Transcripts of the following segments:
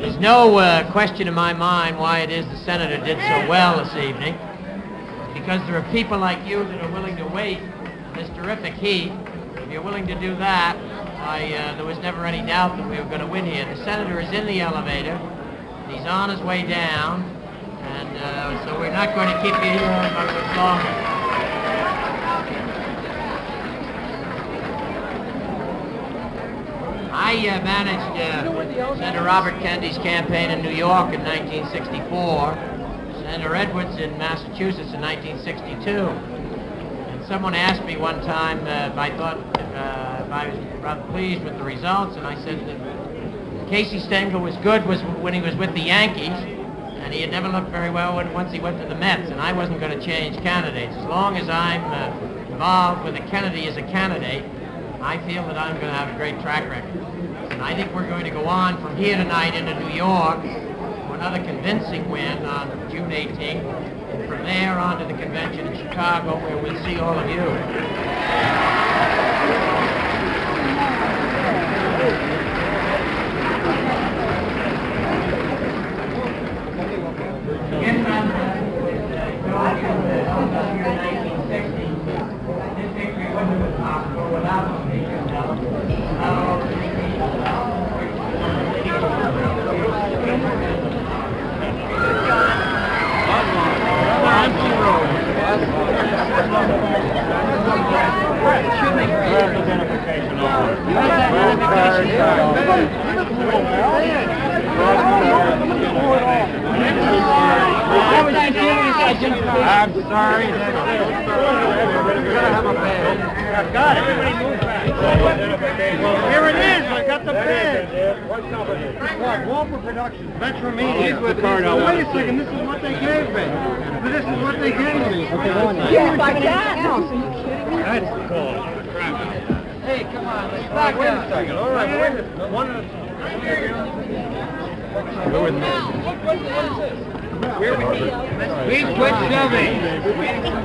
There's no question in my mind why it is the senator did so well this evening. Because there are people like you that are willing to wait this terrific heat. If you're willing to do that, there was never any doubt that we were going to win here. The senator is in the elevator. He's on his way down. And so we're not going to keep you here much longer. I managed Senator Robert Kennedy's campaign in New York in 1964, Senator Edwards in Massachusetts in 1962. And someone asked me one time if I thought if I was rather pleased with the results, and I said that Casey Stengel was good when he was with the Yankees, and he had never looked very well once he went to the Mets, and I wasn't going to change candidates. As long as I'm involved with a Kennedy as a candidate, I feel that I'm going to have a great track record. And I think we're going to go on from here tonight into New York for another convincing win on June 18th, and from there on to the convention in Chicago, where we'll see all of you. I'm sorry. We're going to have a bed. I've got it. Everybody move back. Here it is. I got the bed. What company? What? Walper Productions. Metro Media. Wait a second. This is what they gave me. This is what they gave me. Yeah, like that? No, so you kidding me? That's cool. Hey, come on. Let's back wait a second. All right. Wait a minute. One at a time. Go with me. What is this? Where we be? We quit shoving.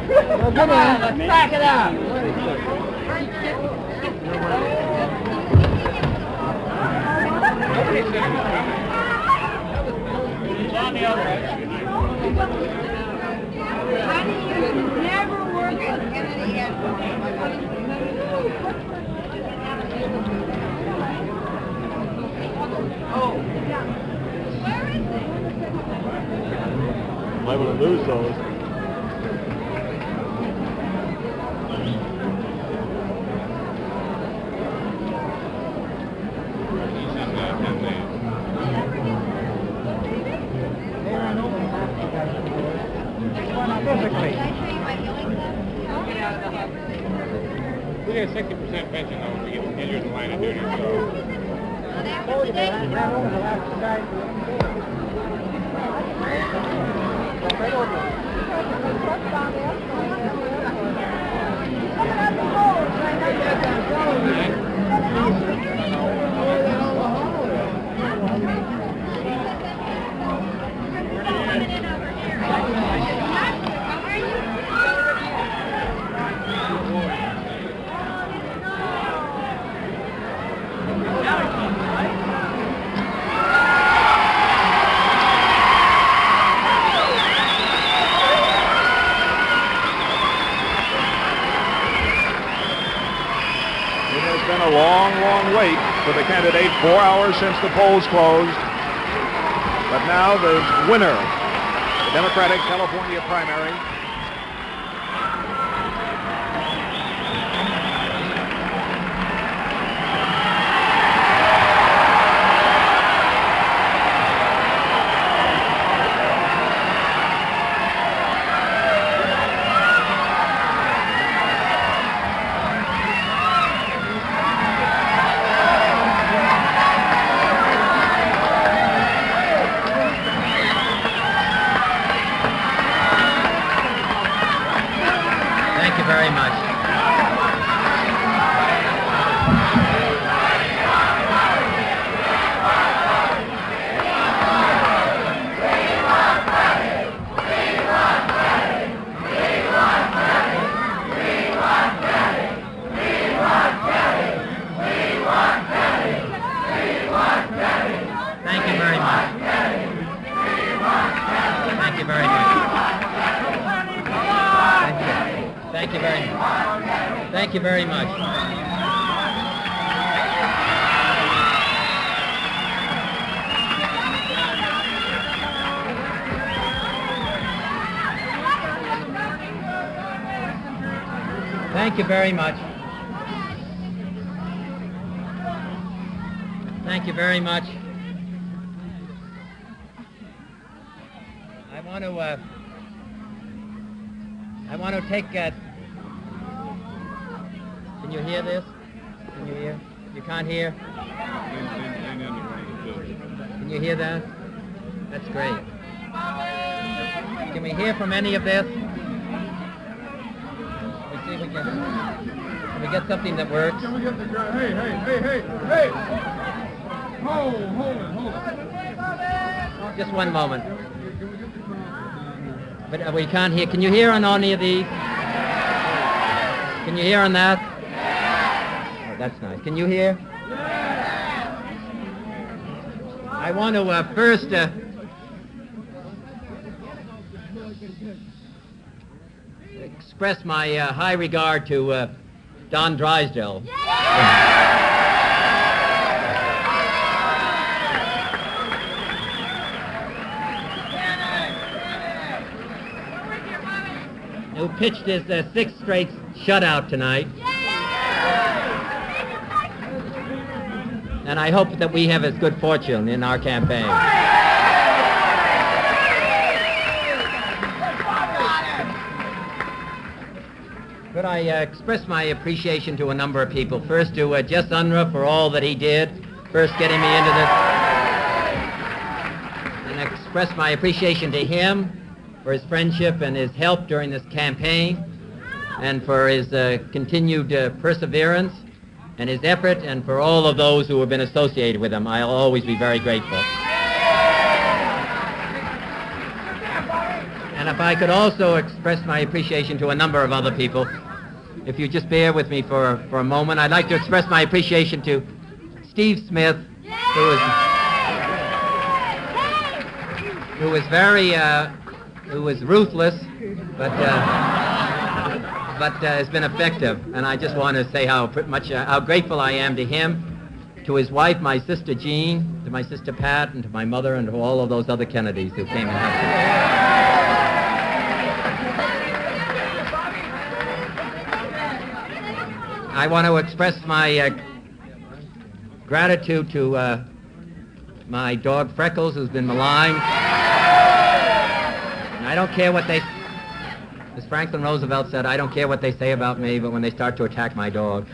Well, come on, let's back it up. On the other edge. Honey, you never work at Kennedy Airport. Oh. Where is it? I'm liable to lose those. We get a 60% pension though when we get injured in the line of duty, so. A long wait for the candidate, 4 hours since the polls closed. But now the winner, the Democratic California primary, much. Thank you very much. Thank you very much. I want to take. Can you hear this? Can you hear? You can't hear? Can you hear that? That's great. Can we hear from any of this? Let's see if we can we get something that works? Can we get the guy? Hey! Hold it. Just one moment. But we can't hear. Can you hear on any of these? Can you hear on that? Oh, that's nice. Can you hear? I want to first express my high regard to Don Drysdale. Who pitched his sixth straight shutout tonight. And I hope that we have as good fortune in our campaign. Could I express my appreciation to a number of people. First to Jess Unruh for all that he did, first getting me into this. And express my appreciation to him for his friendship and his help during this campaign, and for his continued perseverance and his effort, and for all of those who have been associated with him. I'll always be very grateful. And if I could also express my appreciation to a number of other people, if you just bear with me for a moment, I'd like to express my appreciation to Steve Smith, who was ruthless, but has been effective. And I just want to say how grateful I am to him, to his wife, my sister Jean, to my sister Pat, and to my mother, and to all of those other Kennedys who came and helped me. I want to express my gratitude to my dog Freckles, who's been maligned. I don't care what they, as Franklin Roosevelt said, I don't care what they say about me, but when they start to attack my dog.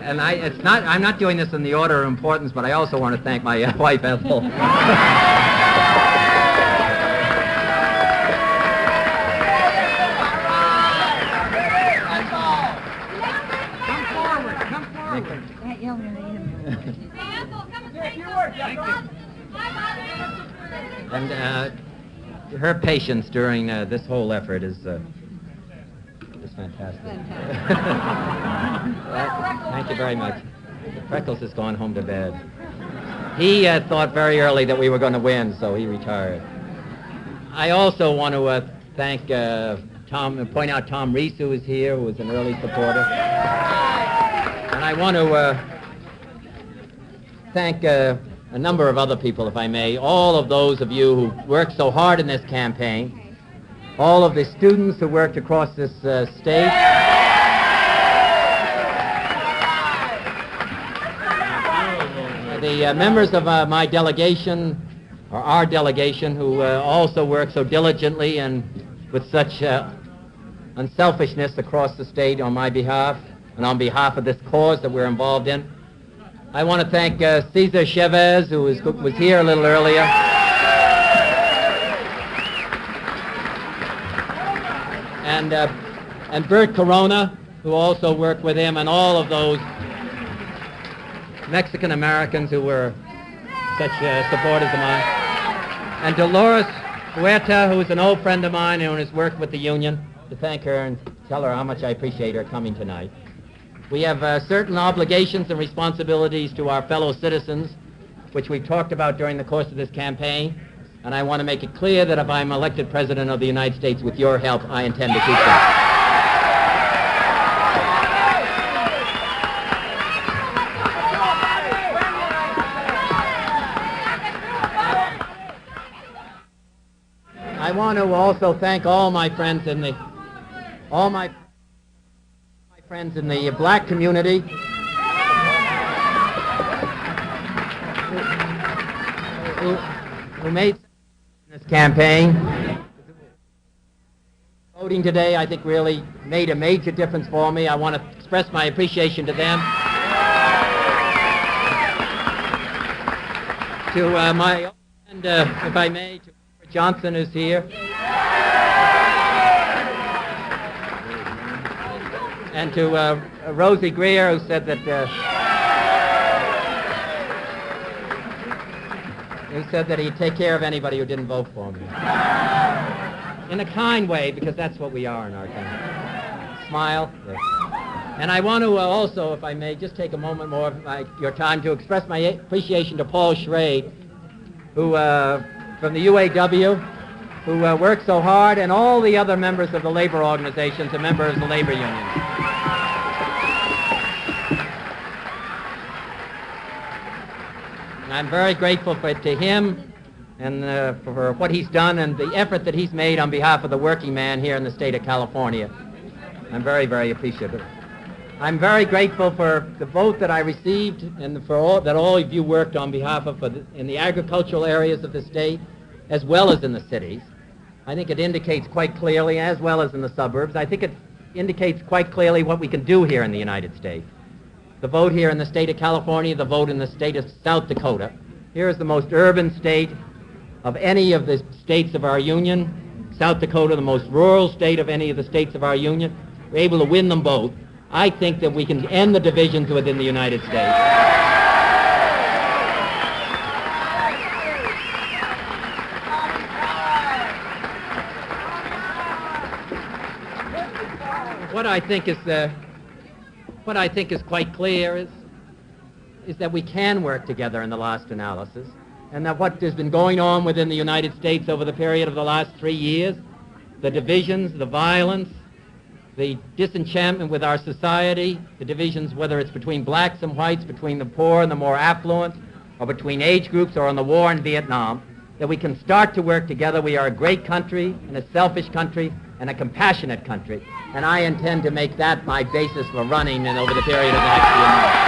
I'm not doing this in the order of importance, but I also want to thank my wife, Ethel. Come forward. And her patience during this whole effort is fantastic. Thank you very much. Freckles has gone home to bed. He thought very early that we were going to win, so he retired. I also want to thank point out Tom Reese, who is here, who was an early supporter. And I want to thank a number of other people, if I may, all of those of you who worked so hard in this campaign, all of the students who worked across this state, the members of my delegation, or our delegation, who also worked so diligently and with such unselfishness across the state on my behalf and on behalf of this cause that we're involved in. I want to thank Cesar Chavez, who was here a little earlier. And Bert Corona, who also worked with him, and all of those Mexican Americans who were such supporters of mine. And Dolores Huerta, who is an old friend of mine and has worked with the union, to thank her and tell her how much I appreciate her coming tonight. We have certain obligations and responsibilities to our fellow citizens, which we've talked about during the course of this campaign, and I want to make it clear that if I'm elected President of the United States with your help, I intend to keep them. I want to also thank all my friends in the black community who made this campaign. Voting today, I think, really made a major difference for me. I want to express my appreciation to them. To my friend, if I may, to Johnson, who's here. And to Rosie Greer, who said that he'd take care of anybody who didn't vote for me. In a kind way, because that's what we are in our country. Smile. Yes. And I want to also, if I may, just take a moment more of your time to express my appreciation to Paul Schrade, who, from the UAW, who worked so hard, and all the other members of the labor organizations and members of the labor unions. And I'm very grateful to him and for what he's done and the effort that he's made on behalf of the working man here in the state of California. I'm very, very appreciative. I'm very grateful for the vote that I received and for all that all of you worked on behalf of in the agricultural areas of the state as well as in the cities. I think it indicates quite clearly, as well as in the suburbs, I think it indicates quite clearly what we can do here in the United States. The vote here in the state of California, the vote in the state of South Dakota. Here is the most urban state of any of the states of our union. South Dakota, the most rural state of any of the states of our union. We're able to win them both. I think that we can end the divisions within the United States. What I think is quite clear is that we can work together in the last analysis, and that what has been going on within the United States over the period of the last 3 years, the divisions, the violence, the disenchantment with our society, the divisions, whether it's between blacks and whites, between the poor and the more affluent, or between age groups, or on the war in Vietnam, that we can start to work together. We are a great country, and a selfish country, and a compassionate country. And I intend to make that my basis for running and over the period of the next few months.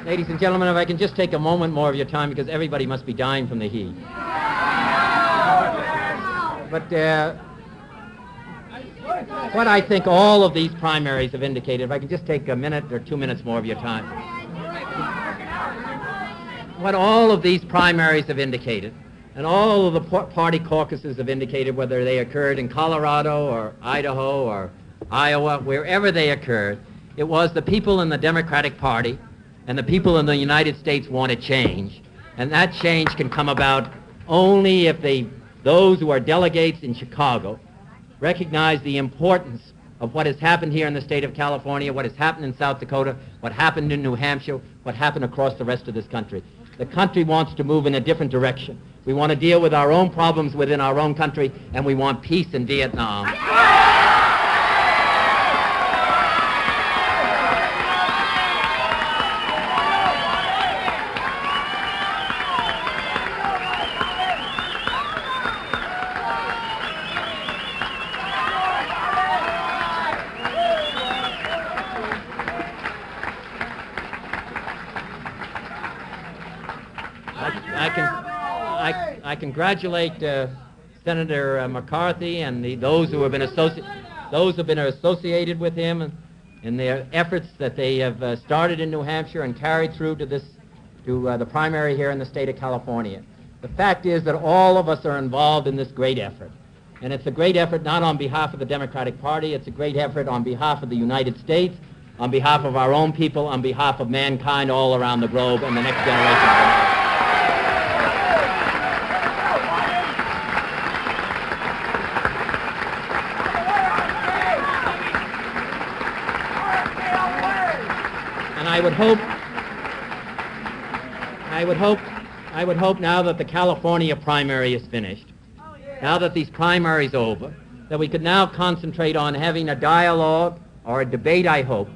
Ladies and gentlemen, if I can just take a moment more of your time, because everybody must be dying from the heat. But what I think all of these primaries have indicated, if I can just take a minute or 2 minutes more of your time. What all of these primaries have indicated, and all of the party caucuses have indicated, whether they occurred in Colorado or Idaho or Iowa, wherever they occurred, it was the people in the Democratic Party and the people in the United States wanted change. And that change can come about only if those who are delegates in Chicago recognize the importance of what has happened here in the state of California, what has happened in South Dakota, what happened in New Hampshire, what happened across the rest of this country. The country wants to move in a different direction. We want to deal with our own problems within our own country, and we want peace in Vietnam. I congratulate Senator McCarthy and those who have been associated with him in their efforts that they have started in New Hampshire and carried through to the primary here in the state of California. The fact is that all of us are involved in this great effort. And it's a great effort not on behalf of the Democratic Party, it's a great effort on behalf of the United States, on behalf of our own people, on behalf of mankind all around the globe and the next generation of America. And I would hope now that the California primary is finished, now that these primaries are over, that we could now concentrate on having a dialogue or a debate, I hope,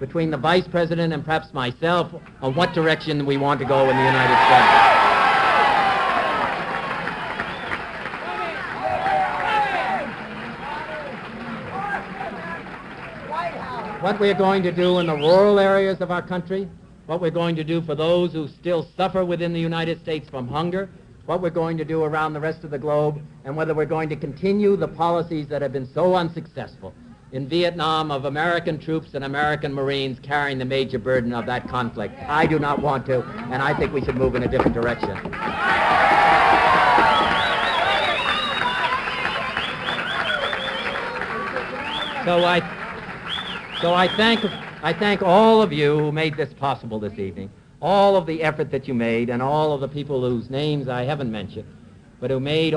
between the Vice President and perhaps myself on what direction we want to go in the United States. What we're going to do in the rural areas of our country, what we're going to do for those who still suffer within the United States from hunger, what we're going to do around the rest of the globe, and whether we're going to continue the policies that have been so unsuccessful in Vietnam of American troops and American Marines carrying the major burden of that conflict. I do not want to, and I think we should move in a different direction. So I thank all of you who made this possible this evening, all of the effort that you made, and all of the people whose names I haven't mentioned, but who did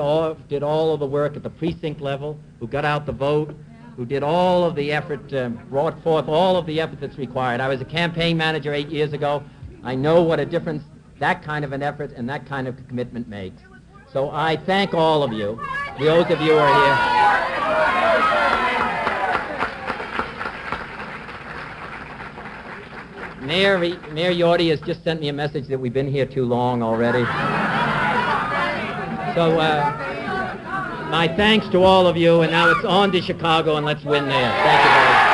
all of the work at the precinct level, who got out the vote, who did all of the effort, brought forth all of the effort that's required. I was a campaign manager 8 years ago. I know what a difference that kind of an effort and that kind of commitment makes. So I thank all of you, those of you who are here. Mayor Yorty has just sent me a message that we've been here too long already. So my thanks to all of you, and now it's on to Chicago, and let's win there. Thank you very much.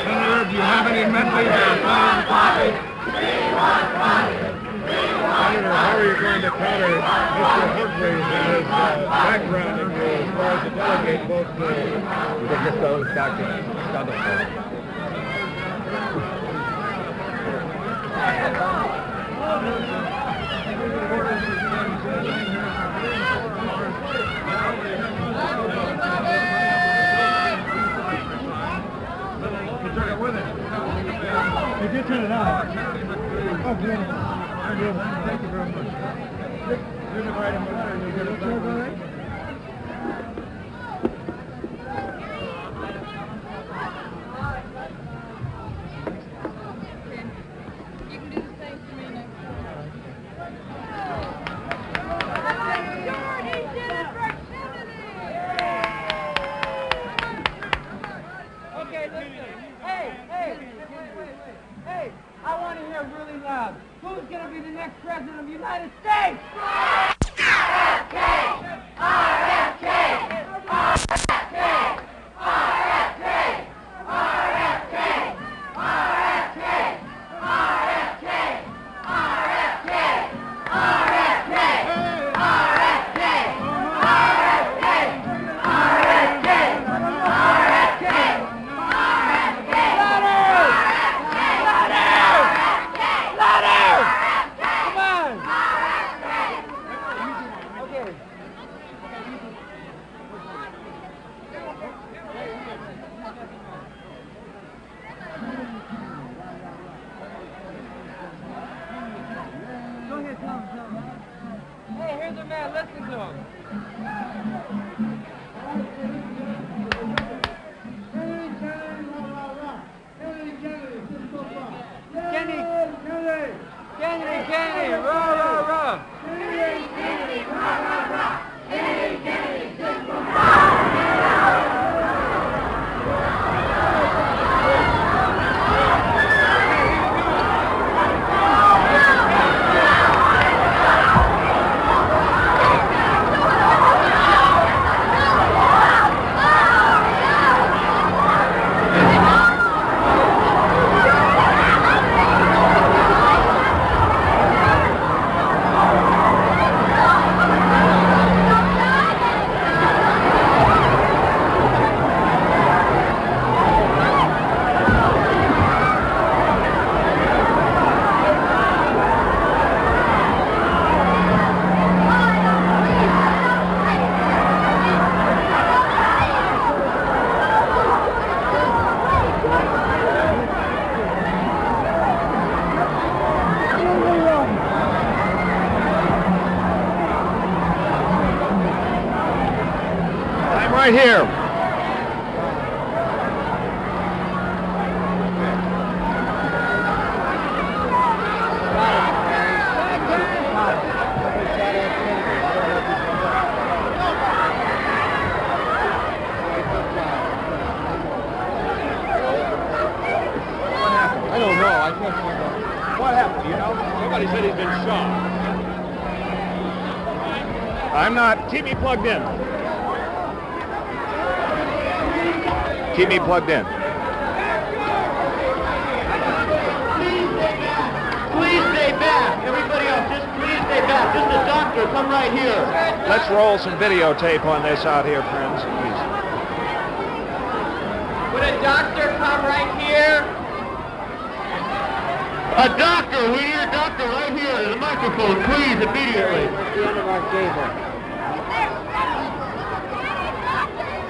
Senator, do you have any message Senator, how are you going to counter Mr. Humphrey and his background in you as far as the delegate votes go? We can just go back to Chicago. You did turn it on. Oh, beautiful. Thank you very much. Here's a right in the you get it all right? You can do the same for me next time. He did it for Kennedy! Okay, listen. Hey, I want to hear really loud. Who's going to be the next president of the United States? RFK! What happened, do you know? Somebody said he's been shot. I'm not. Keep me plugged in. Keep me plugged in. Please stay back. Everybody else, just please stay back. Just a doctor, come right here. Let's roll some videotape on this out here, friends. Please. Would a doctor come right here? A doctor! We need a doctor right here. The microphone, please, immediately. The end of our cable.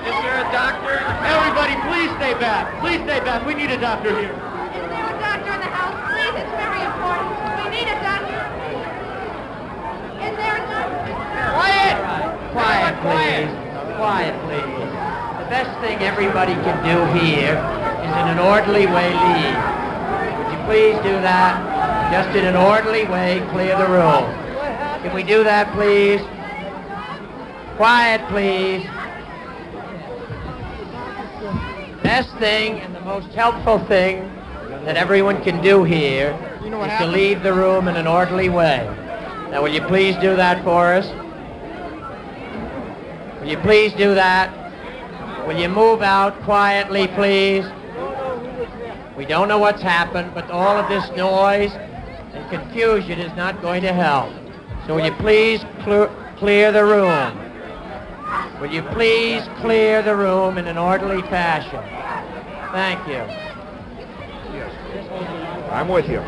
Is there a doctor? Everybody, please stay back. Please stay back. We need a doctor here. Is there a doctor in the house? Please, it's very important. We need a doctor. Is there a doctor? Quiet! Quiet, please. Quiet, please. The best thing everybody can do here is in an orderly way leave. Would you please do that? Just in an orderly way, clear the room. Can we do that, please? Quiet, please. Best thing and the most helpful thing that everyone can do here is to leave the room in an orderly way. Now, will you please do that for us? Will you please do that? Will you move out quietly, please? We don't know what's happened, but all of this noise and confusion is not going to help. So will you please clear the room? Will you please clear the room in an orderly fashion? Thank you. I'm with you.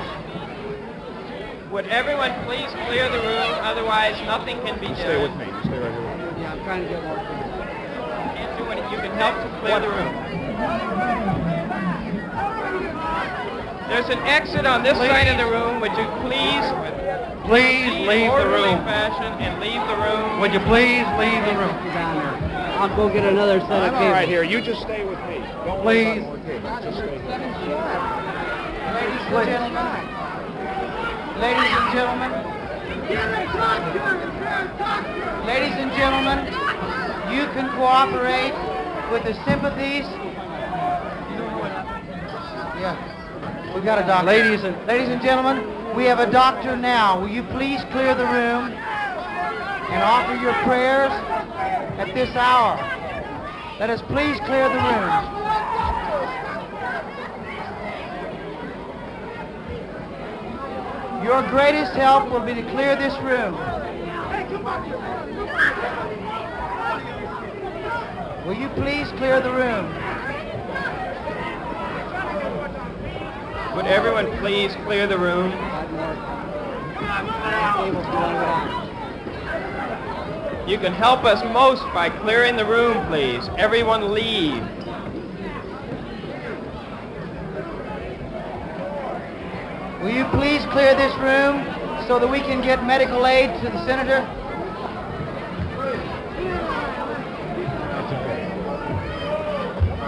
Would everyone please clear the room, otherwise nothing can be You done. stay with me. You stay right here. Yeah, I'm trying to get more. Can't do anything. You can help to clear the room. There's an exit on this side of the room. Would you please Please leave the orderly room. fashion and leave the room? Would you please leave the room? Down there. I'll go get another set of I'm cables. all right here. You just stay with me. Don't worry Please. about more cables. Just stay here. Ladies and gentlemen. Ladies and gentlemen, you can cooperate with the sympathies. Yeah, we got a doctor. Ladies and gentlemen, we have a doctor now. Will you please clear the room and offer your prayers at this hour? Let us please clear the room. Your greatest help will be to clear this room. Will you please clear the room? Would everyone please clear the room? You can help us most by clearing the room, please. Everyone leave. Will you please clear this room so that we can get medical aid to the senator?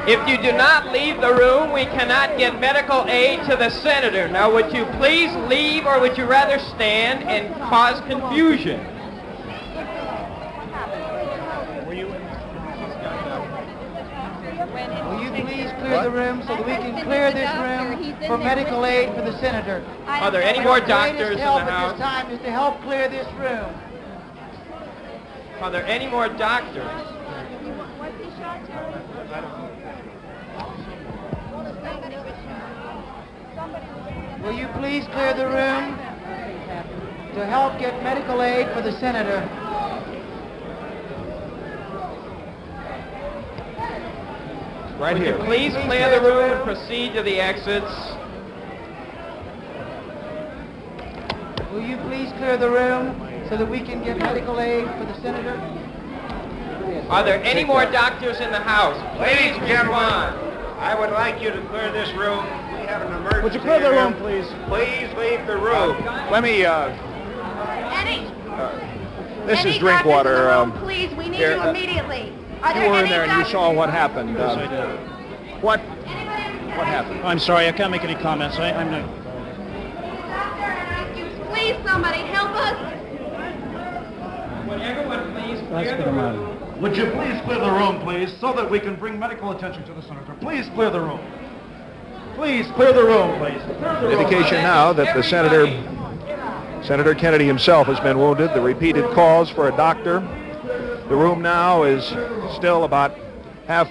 If you do not leave the room, we cannot get medical aid to the senator. Now, would you please leave, or would you rather stand and cause confusion? Will you please clear the room so that we can clear this room for medical aid for the senator? Are there any more Your doctors greatest in the help at house? this time is to help clear this room. Are there any more doctors? Will you please clear the room to help get medical aid for the senator? Right Would here. you please clear the room and proceed to the exits? Will you please clear the room so that we can get medical aid for the senator? Are there any more doctors in the house? Ladies and gentlemen, respond. I would like you to clear this room. We have an emergency. Would you clear the here. room, please? Please leave the room. Let me, Any, this any is drink doctors in the water. room, please, we need here, you immediately. Are You there were in any there and you doctors? saw what happened. What happened? I'm sorry, I can't make any comments. I'm not. Please, somebody, help us. Would everyone please clear the room? Would you please clear the room, please, so that we can bring medical attention to the senator? Please clear the room. Please clear the room, please. Indication now that the Senator Kennedy himself has been wounded. The repeated calls for a doctor. The room now is still about half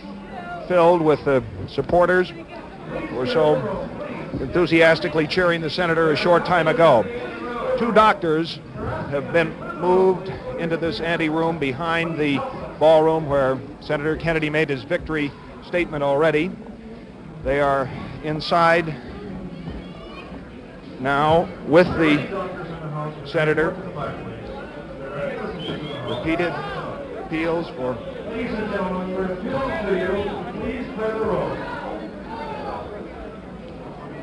filled with the supporters who were so enthusiastically cheering the senator a short time ago. 2 doctors have been moved into this anteroom behind the ballroom where Senator Kennedy made his victory statement already. They are inside now with the senator. Repeated appeals for... Ladies and gentlemen, we're appealing to you. Please clear the room.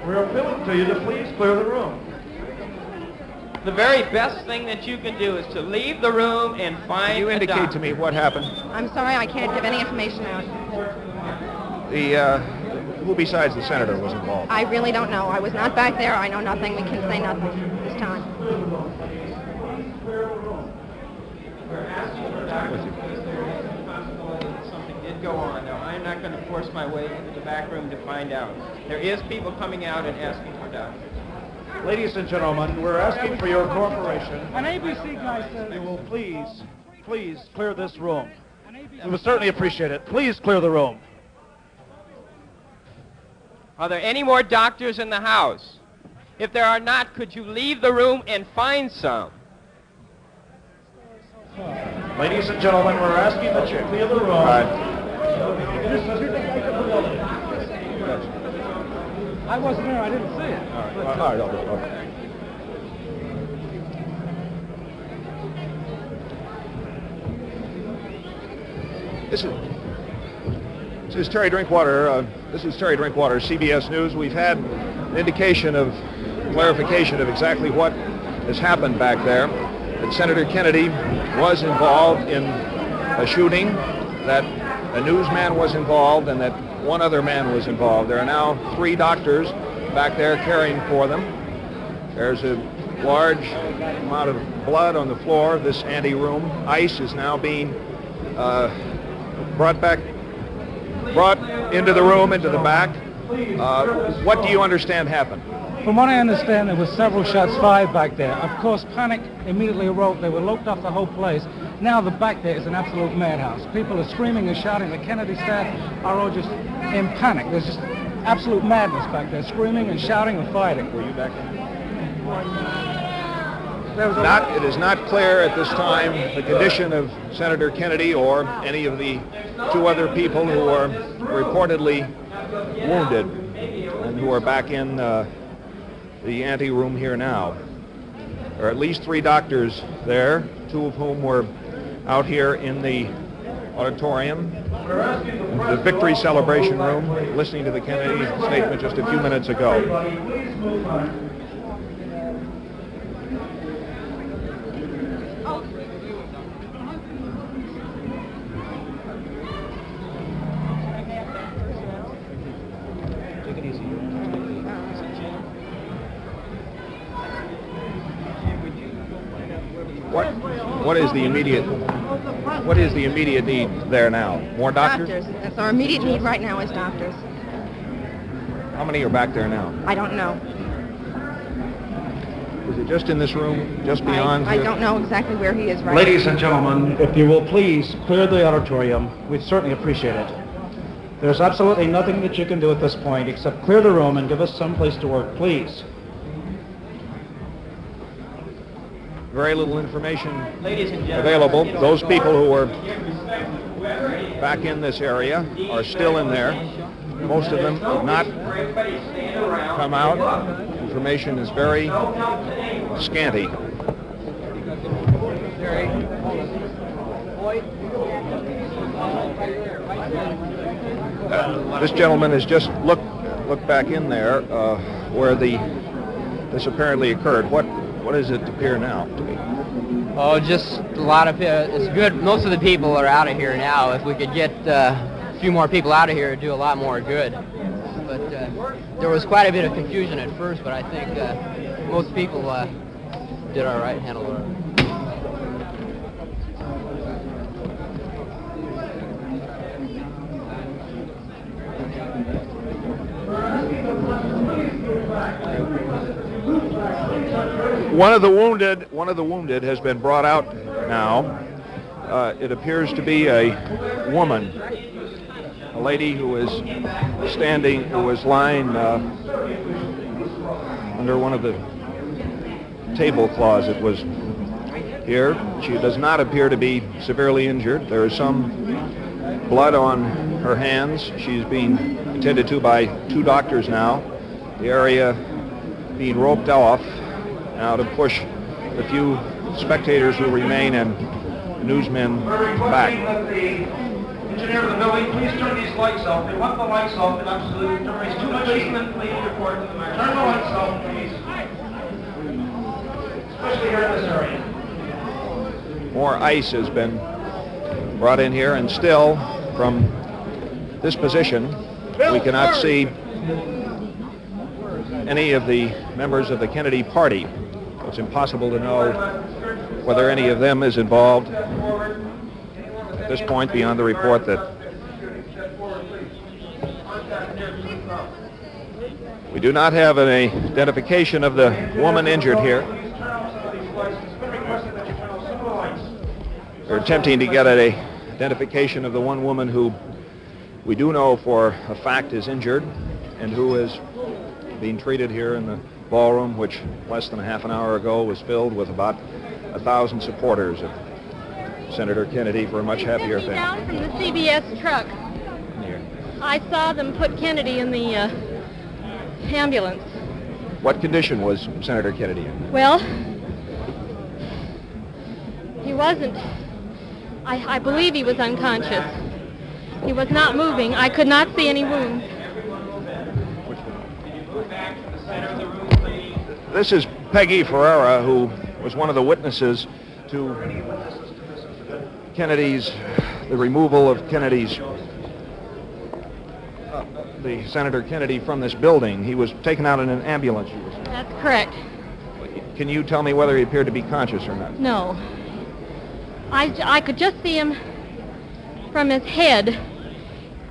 We're appealing to you to please clear the room. The very best thing that you can do is to leave the room and find Can you a indicate doctor. to me what happened? I'm sorry, I can't give any information out. Who besides the senator was involved? I really don't know. I was not back there. I know nothing. We can say nothing this time. Something did go on. Now, I'm not going to force my way into the back room to find out. There is people coming out and asking for doctors. Ladies and gentlemen, we're asking for your cooperation. An ABC guy says You will please clear this room. We would certainly appreciate it. Please clear the room. Are there any more doctors in the house? If there are not, could you leave the room and find some? Ladies and gentlemen, we're asking that you clear the room. All right. I wasn't there. I didn't see it. This is Terry Drinkwater. This is Terry Drinkwater, CBS News. We've had an indication of clarification of exactly what has happened back there. That Senator Kennedy was involved in a shooting, that a newsman was involved, and that one other man was involved. There are now 3 doctors back there caring for them. There's a large amount of blood on the floor of this anteroom. Ice is now being brought into the room, into the back. What do you understand happened? From what I understand, there were several shots fired back there. Of course, panic immediately arose. They were locked off the whole place. Now the back there is an absolute madhouse. People are screaming and shouting. The Kennedy staff are all just in panic. There's just absolute madness back there, screaming and shouting and fighting. Were you back there? It is not clear at this time the condition of Senator Kennedy or any of the 2 other people who are reportedly wounded and who are back in the anteroom here now. There are at least 3 doctors there, 2 of whom were out here in the auditorium, the victory celebration room, listening to the Kennedy statement just a few minutes ago. What is the immediate need there now? More doctors? That's our immediate need right now is doctors. How many are back there now? I don't know. Is it just in this room, just beyond I here? don't know exactly where he is right Ladies and gentlemen, if you will please clear the auditorium, we'd certainly appreciate it. There's absolutely nothing that you can do at this point except clear the room and give us some place to work, please. Very little information Ladies and gentlemen, available. Those people who were back in this area are still in there. Most of them have not come out. Information is very scanty. This gentleman has just looked back in there where this apparently occurred. What does it appear now to be? Oh, just a lot of it's good. Most of the people are out of here now. If we could get a few more people out of here, it'd do a lot more good. But there was quite a bit of confusion at first, but I think most people did all right, handled it all right. One of the wounded has been brought out now. It appears to be a woman, a lady who was lying under one of the tablecloths that was here. She does not appear to be severely injured. There is some blood on her hands. She's being attended to by 2 doctors now. The area being roped off now to push the few spectators who remain and newsmen back. Engineer of the building, please turn these lights off. They want the lights off in absolute terms. Too much policemen, please report to the mayor. Turn the lights off, please. Especially here in this area. More ice has been brought in here, and still from this position we cannot see any of the members of the Kennedy party. It's impossible to know whether any of them is involved at this point beyond the report that we do not have an identification of the woman injured here. We're attempting to get an identification of the one woman who we do know for a fact is injured and who is being treated here in the ballroom, which less than a half an hour ago was filled with about 1,000 supporters of Senator Kennedy for a much happier thing. Down from the CBS truck. Here. I saw them put Kennedy in the ambulance. What condition was Senator Kennedy in? Well, he wasn't. I believe he was unconscious. He was not moving. I could not see any wounds. This is Peggy Ferreira, who was one of the witnesses to the removal of the Senator Kennedy from this building. He was taken out in an ambulance. That's correct. Can you tell me whether he appeared to be conscious or not? No. I could just see him from his head.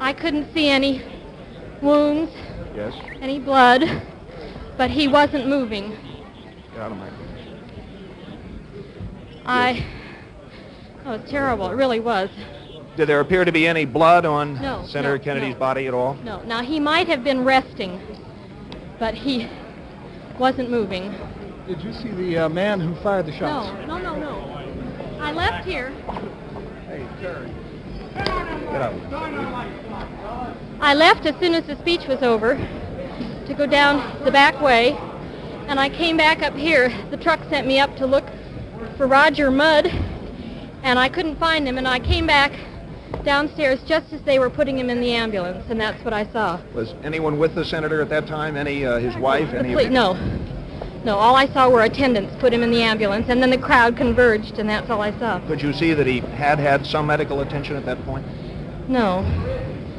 I couldn't see any wounds, Yes. any blood, but he wasn't moving. Get out of my... Oh, it's terrible. It really was. Did there appear to be any blood on No, Senator no, Kennedy's no. body at all? No. Now, he might have been resting, but he wasn't moving. Did you see the man who fired the shots? No. I left here. Hey, Terry. Get out. I left as soon as the speech was over to go down the back way, and I came back up here. The truck sent me up to look for Roger Mudd, and I couldn't find him, and I came back downstairs just as they were putting him in the ambulance, and that's what I saw. Was anyone with the senator at that time? His wife? No, all I saw were attendants put him in the ambulance, and then the crowd converged, and that's all I saw. Could you see that he had some medical attention at that point? No.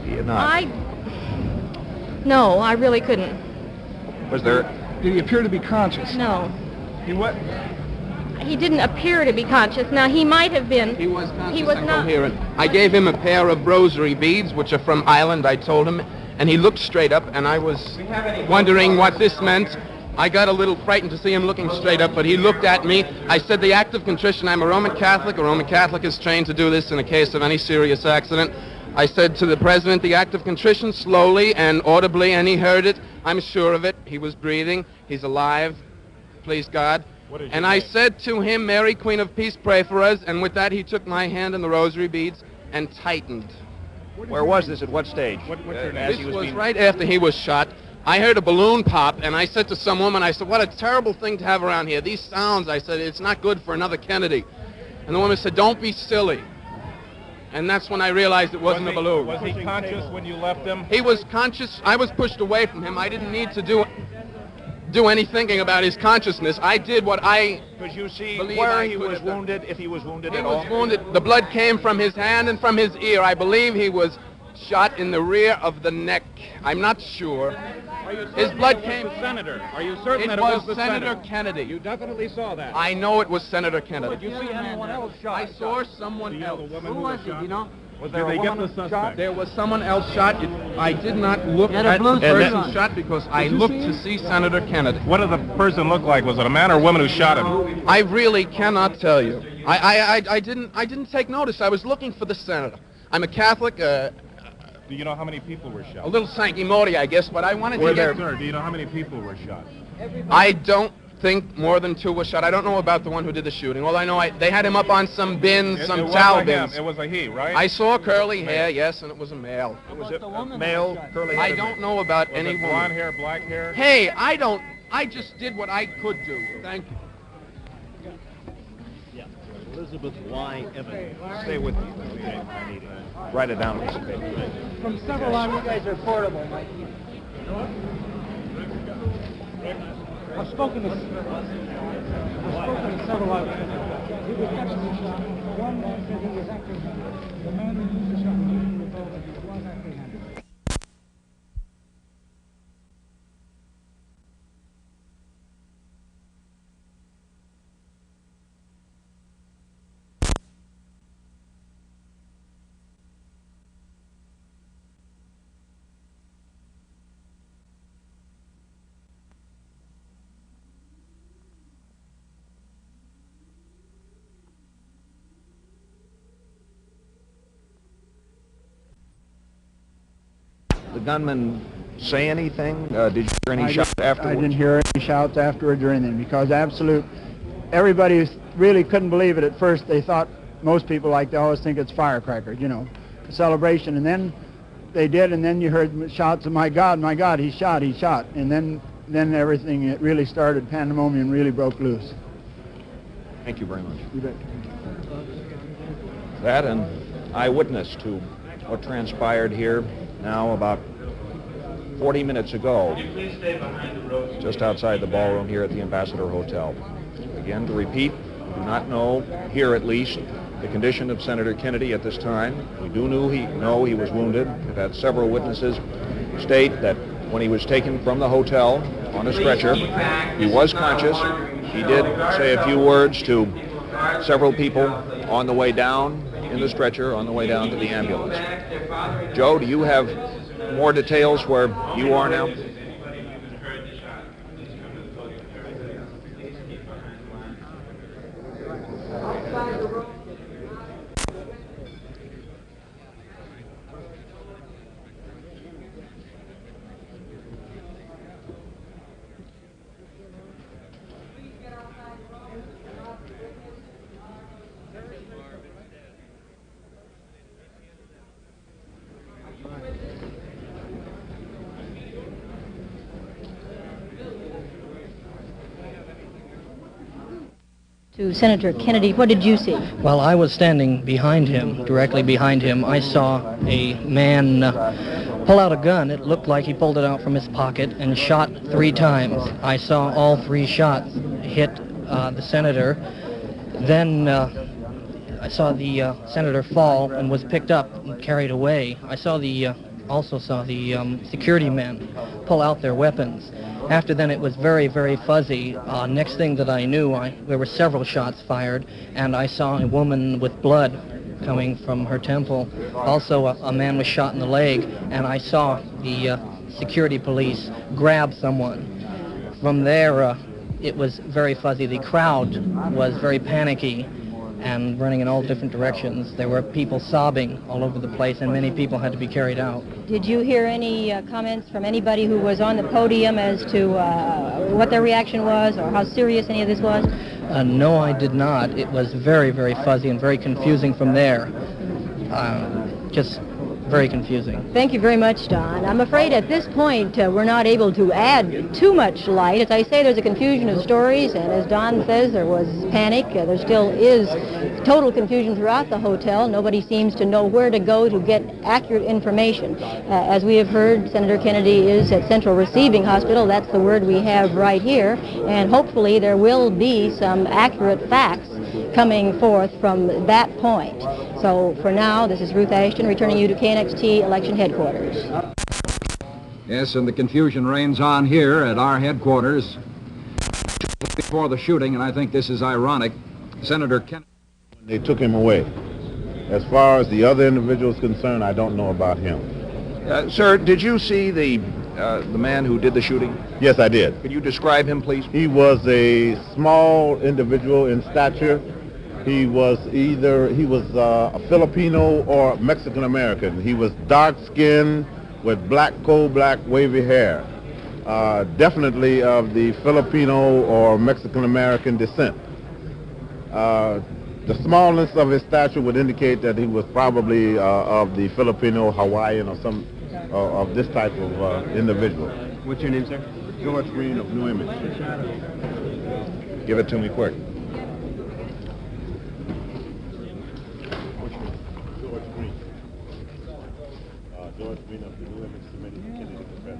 He had not. No, I really couldn't. Was there... Did he appear to be conscious? No. He what? He didn't appear to be conscious. Now, he might have been. He was conscious He was and not. coherent. I gave him a pair of rosary beads, which are from Ireland, I told him, and he looked straight up, and I was wondering what this meant. I got a little frightened to see him looking straight up, but he looked at me. I said, the act of contrition, I'm a Roman Catholic. A Roman Catholic is trained to do this in a case of any serious accident. I said to the president, the act of contrition, slowly and audibly, and he heard it. I'm sure of it. He was breathing. He's alive. Please God. And I said to him, Mary, Queen of Peace, pray for us. And with that, he took my hand and the rosary beads and tightened. Where was this? At what stage? This was right after he was shot. I heard a balloon pop, and I said to some woman, I said, what a terrible thing to have around here. These sounds, I said, it's not good for another Kennedy. And the woman said, don't be silly. And that's when I realized it wasn't a balloon. Was he conscious when you left him? He was conscious. I was pushed away from him. I didn't need to do any thinking about his consciousness. I did what I Could you see believe where I he could was have done. wounded, if he was wounded He at all? was wounded. The blood came from his hand and from his ear. I believe he was shot in the rear of the neck. I'm not sure. His blood came. Senator. Are you certain that It it was the Senator Kennedy. You definitely saw that. I know it was Senator Kennedy. Did you see anyone else shot? I saw someone Do you know else. the woman who was shot? Do you know? Was there Did a they get woman the suspect? There was someone else shot. I did not look Get a at blue the shirt person on. shot because I looked to see Senator Kennedy. What did the person look like? Was it a man or a woman who shot him? I really cannot tell you. I didn't take notice. I was looking for the senator. I'm a Catholic, Do you know how many people were shot? a little sanctimony, I guess, but I wanted to get... Sir, do you know how many people were shot? I don't think more than 2 were shot. I don't know about the one who did the shooting. All I know, they had him up on some bins, It some wasn't towel a him. bins. It was a he, right? I saw curly hair, yes, and it was a male. Was it a male, curly I don't know about Was any it woman. blonde hair, black hair? Hey, I just did what I could do. Thank you. Elizabeth Y. Evans. Stay with me. I need it. Write it down on a piece of paper. From several You guys are portable, Mike. I've spoken to several eyewitnesses. He was definitely shot. One man said he was apprehended. The man who used the shot was revolver. He was apprehended. The gunman say anything? Did you hear any shots afterwards? I didn't hear any shouts afterwards or anything because everybody really couldn't believe it at first. They thought, most people like to always think it's firecrackers, you know, a celebration. And then they did, and then you heard shouts of, my God, he shot. And then everything, it really started, pandemonium really broke loose. Thank you very much. You bet. That an eyewitness to what transpired here now about 40 minutes ago, just outside the ballroom here at the Ambassador Hotel. Again, to repeat, we do not know, here at least, the condition of Senator Kennedy at this time. We do know he was wounded. We've had several witnesses state that when he was taken from the hotel on a stretcher, he was conscious. He did say a few words to several people on the way down in the stretcher, on the way down to the ambulance. Joe, do you have more details where you are now? To Senator Kennedy, what did you see? Well, I was standing behind him, directly behind him. I saw a man pull out a gun. It looked like he pulled it out from his pocket and shot 3 times. I saw all 3 shots hit the senator. Then I saw the senator fall and was picked up and carried away. I saw also saw the security men pull out their weapons. After then, it was very, very fuzzy. Next thing that I knew, there were several shots fired, and I saw a woman with blood coming from her temple. Also, a man was shot in the leg, and I saw the security police grab someone. From there, it was very fuzzy. The crowd was very panicky and running in all different directions. There were people sobbing all over the place, and many people had to be carried out. Did you hear any comments from anybody who was on the podium as to what their reaction was or how serious any of this was? No, I did not. It was very, very fuzzy and very confusing from there. Just very confusing. Thank you very much, Don. I'm afraid at this point we're not able to add too much light. As I say, there's a confusion of stories, and as Don says, there was panic. There still is total confusion throughout the hotel. Nobody seems to know where to go to get accurate information. As we have heard, Senator Kennedy is at Central Receiving Hospital. That's the word we have right here, and hopefully there will be some accurate facts coming forth from that point. So for now, this is Ruth Ashton returning you to KNXT Election Headquarters. Yes, and the confusion reigns on here at our headquarters before the shooting, and I think this is ironic. Senator Kennedy... They took him away. As far as the other individuals concerned, I don't know about him. Sir, did you see the man who did the shooting? Yes, I did. Could you describe him, please? He was a small individual in stature. He was a Filipino or Mexican American. He was dark-skinned with coal-black, wavy hair. Definitely of the Filipino or Mexican American descent. The smallness of his stature would indicate that he was probably of the Filipino, Hawaiian, or some of this type of individual. What's your name, sir? George Green of New Image. Give it to me quick. George Green. George Green of the New Image Committee for Kennedy Professor.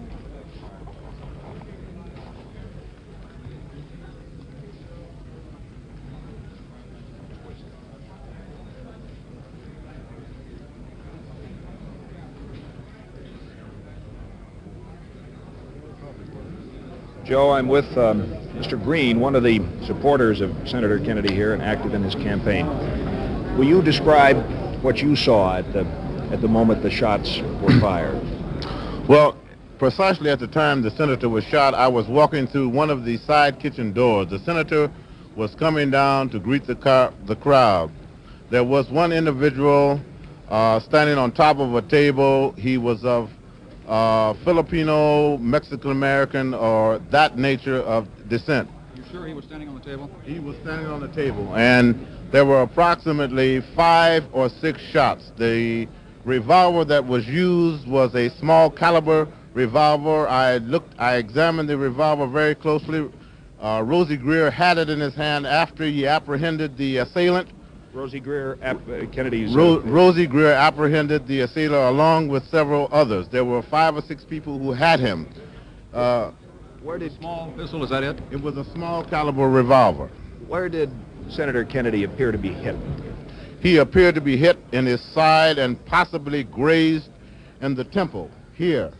Joe, I'm with Mr. Green, one of the supporters of Senator Kennedy here and active in his campaign. Will you describe what you saw at the moment the shots were fired? Well, precisely at the time the senator was shot, I was walking through one of the side kitchen doors. The senator was coming down to greet the crowd. There was one individual standing on top of a table. He was of Filipino, Mexican American, or that nature of descent. You sure he was standing on the table? He was standing on the table, and there were approximately 5 or 6 shots. The revolver that was used was a small caliber revolver. I examined the revolver very closely. Rosie Greer had it in his hand after he apprehended the assailant. Rosie Greer, Kennedy's... Rosie Greer apprehended the assailant along with several others. There were 5 or 6 people who had him. Where did small pistol, is that it? It was a small caliber revolver. Where did Senator Kennedy appear to be hit? He appeared to be hit in his side and possibly grazed in the temple here.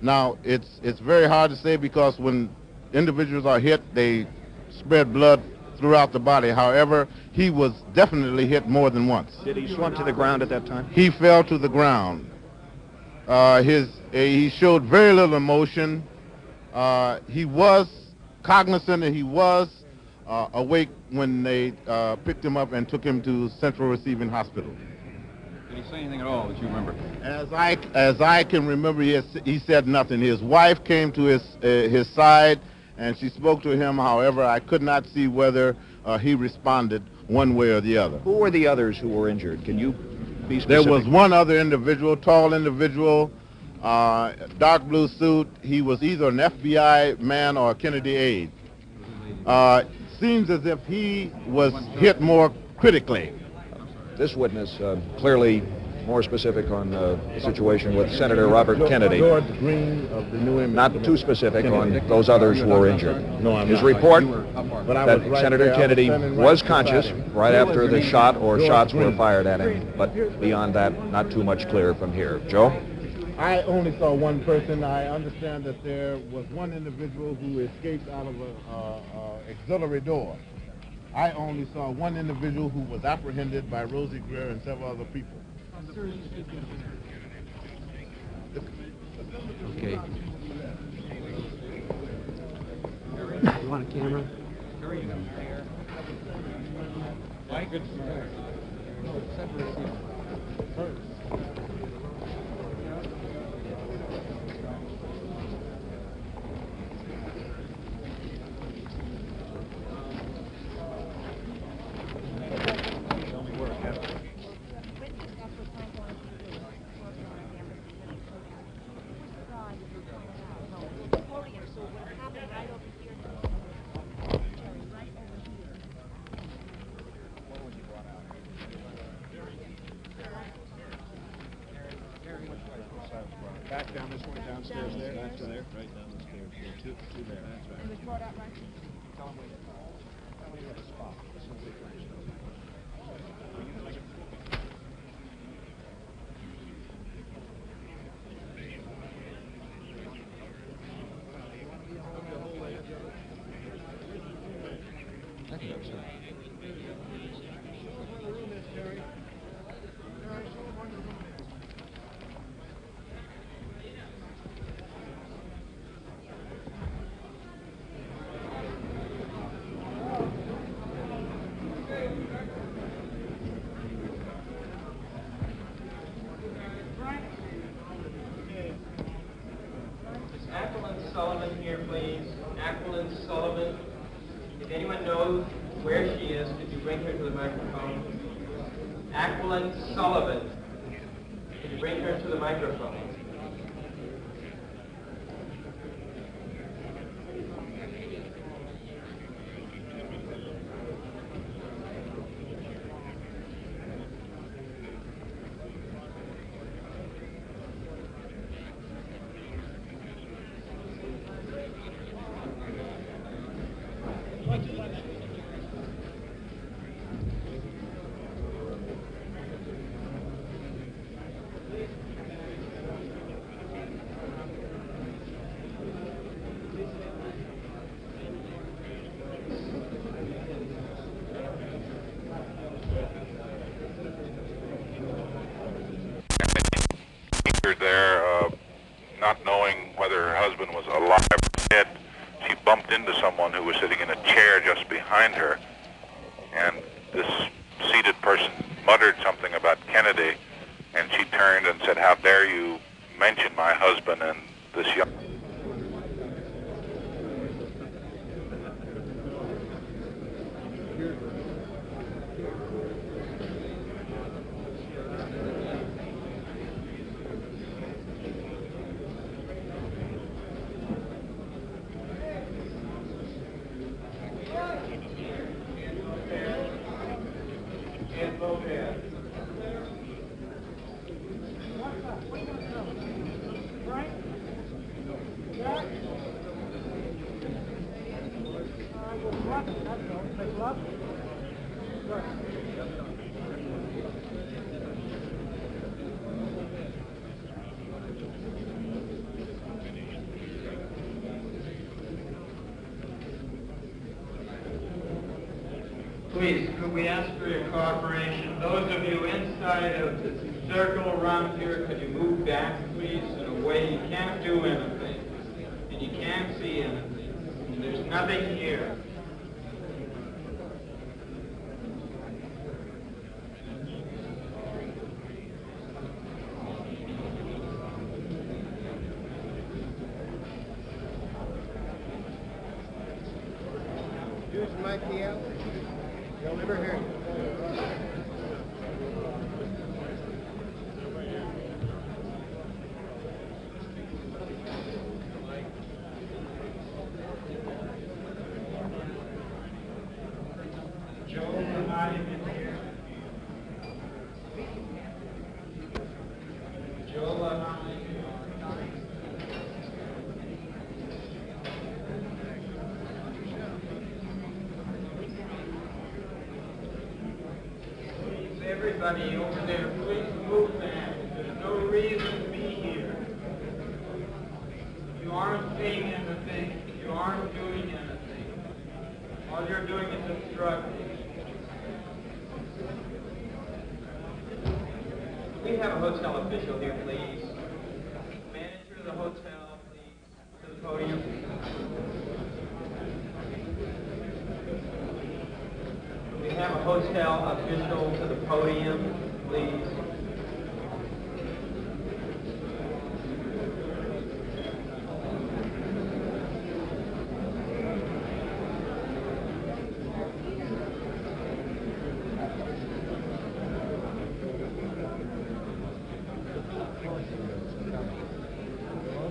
Now, it's very hard to say because when individuals are hit, they spread blood throughout the body. However, he was definitely hit more than once. Did he slump to the ground at that time? He fell to the ground. He showed very little emotion. He was cognizant and he was awake when they picked him up and took him to Central Receiving Hospital. Did he say anything at all that you remember? As I can remember, he said nothing. His wife came to his side and she spoke to him. However, I could not see whether he responded one way or the other. Who were the others who were injured? Can you be specific? There was one other individual, tall individual, dark blue suit. He was either an FBI man or a Kennedy aide. Seems as if he was hit more critically. This witness clearly more specific on the situation with Senator Robert Kennedy. George Green of the New Image. Not too specific on those others who were injured. No, I'm His not. report But that right Senator there. Kennedy was right conscious beside him. right after the shot or George shots were Green. fired at him, but beyond that, not too much clear from here. Joe? I only saw one person. I understand that there was one individual who escaped out of an auxiliary door. I only saw one individual who was apprehended by Rosie Greer and several other people. Okay. You want a camera? Back down this way, downstairs there, back to there, right down the stairs. Two there, that's right. Tell him where the spot. Sullivan here, please. Aquilyn Sullivan. If anyone knows where she is, could you bring her to the microphone? Aquilyn Sullivan. Could you bring her to the microphone? there, not knowing whether her husband was alive or dead. She bumped into someone who was sitting in a chair just behind her, and this seated person muttered something about Kennedy, and she turned and said, "How dare you mention my husband?" And this young... Please, could we ask for your cooperation? Those of you inside of the circle around here, could you move back, please, in a way you can't do anything, and you can't see anything, and there's nothing here. Use my PL. They'll never hear you. Everybody over there, please move back. There's no reason to be here. You aren't seeing anything. You aren't doing anything. All you're doing is obstructing. Can we have a hotel official here, please? Manager of the hotel, please, to the podium. We have a hotel official to the podium, please.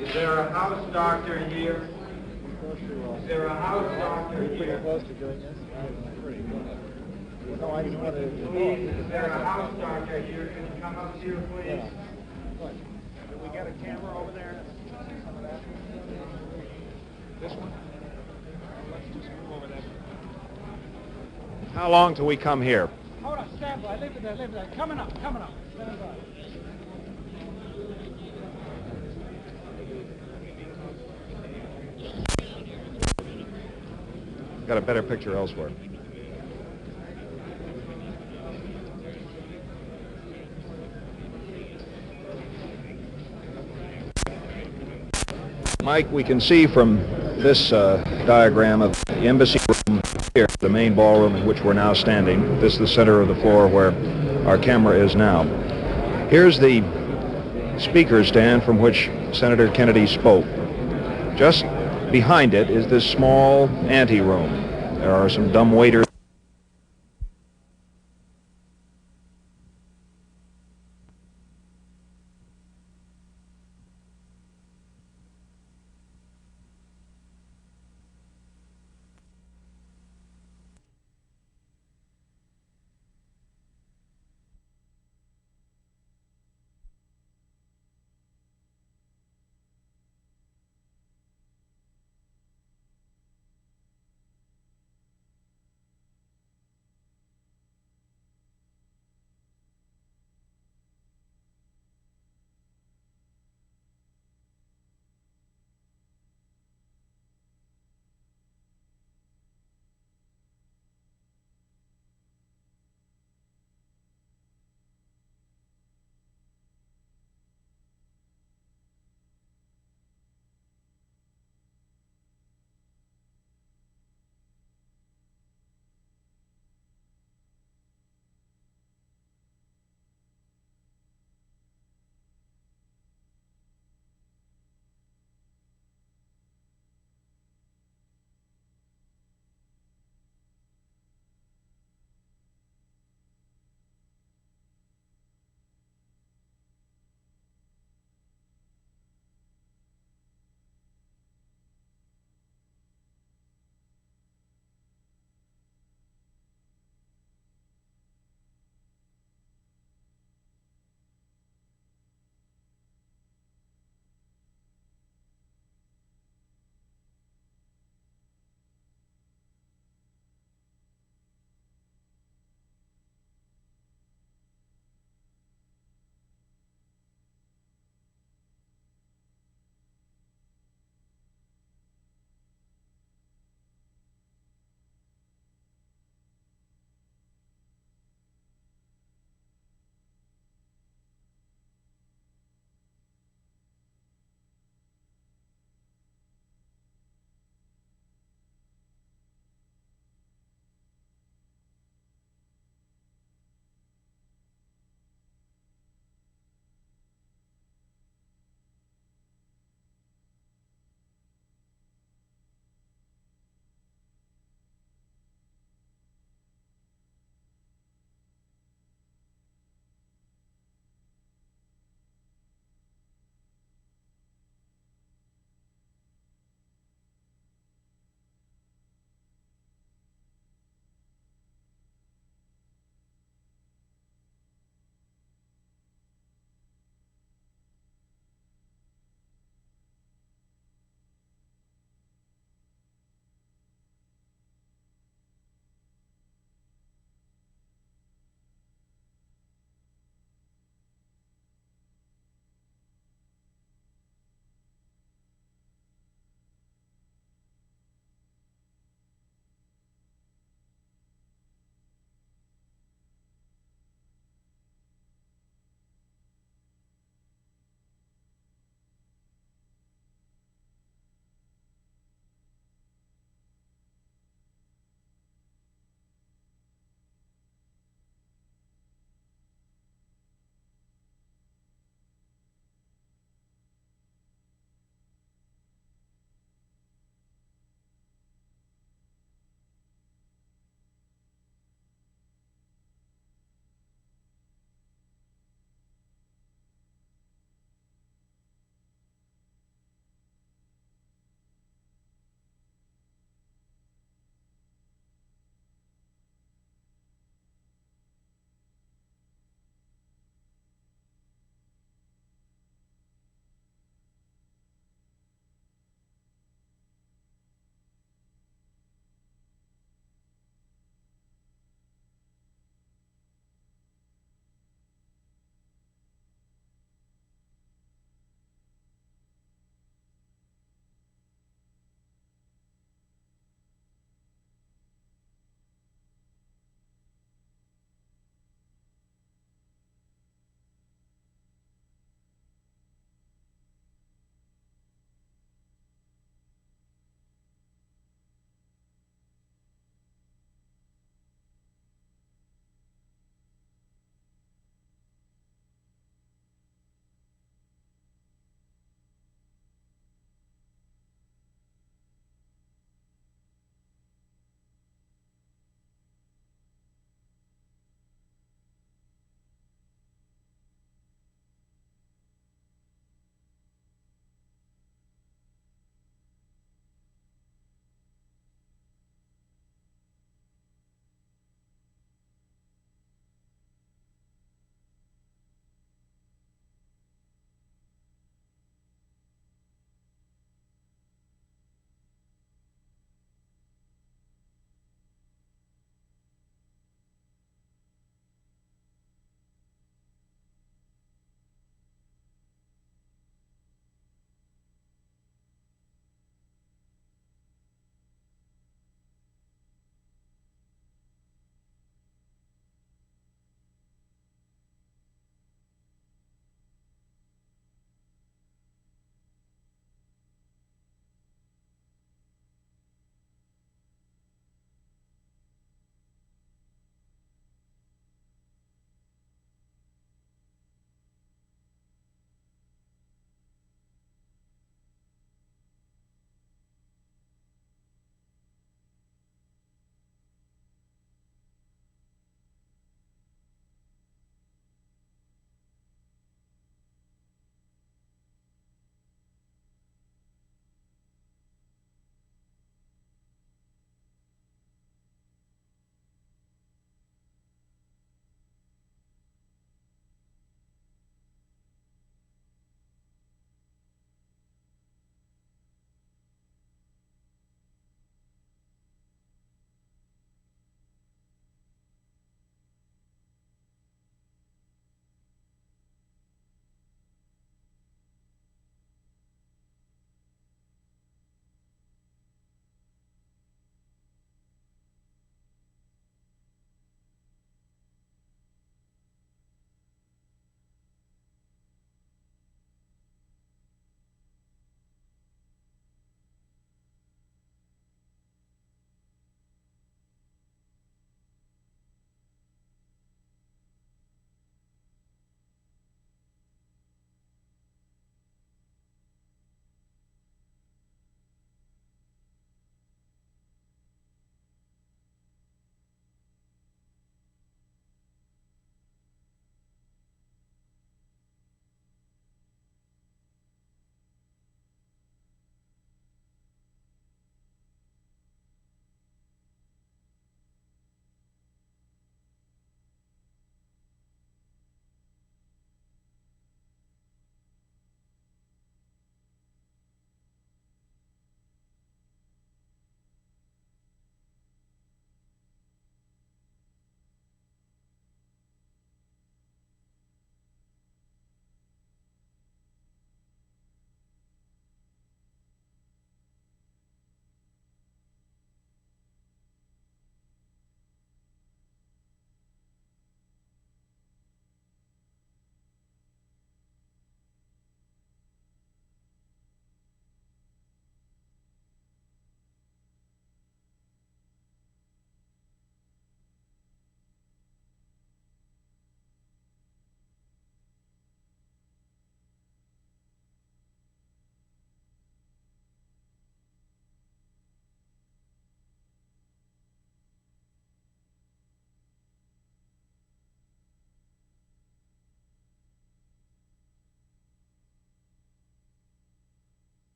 Is there a house doctor here? Is there a house doctor here? No, I just wanted to... Please, is there a house doctor here? Can you come up here, please? Do we got a camera over there? Some of that? This one? Let's just move over there. How long till we come here? Hold on, stand by. Leave it there, leave it there. Coming up, stand by. Got a better picture elsewhere. Mike, we can see from this diagram of the embassy room here, the main ballroom in which we're now standing. This is the center of the floor where our camera is now. Here's the speaker stand from which Senator Kennedy spoke. Just behind it is this small anteroom. There are some dumb waiters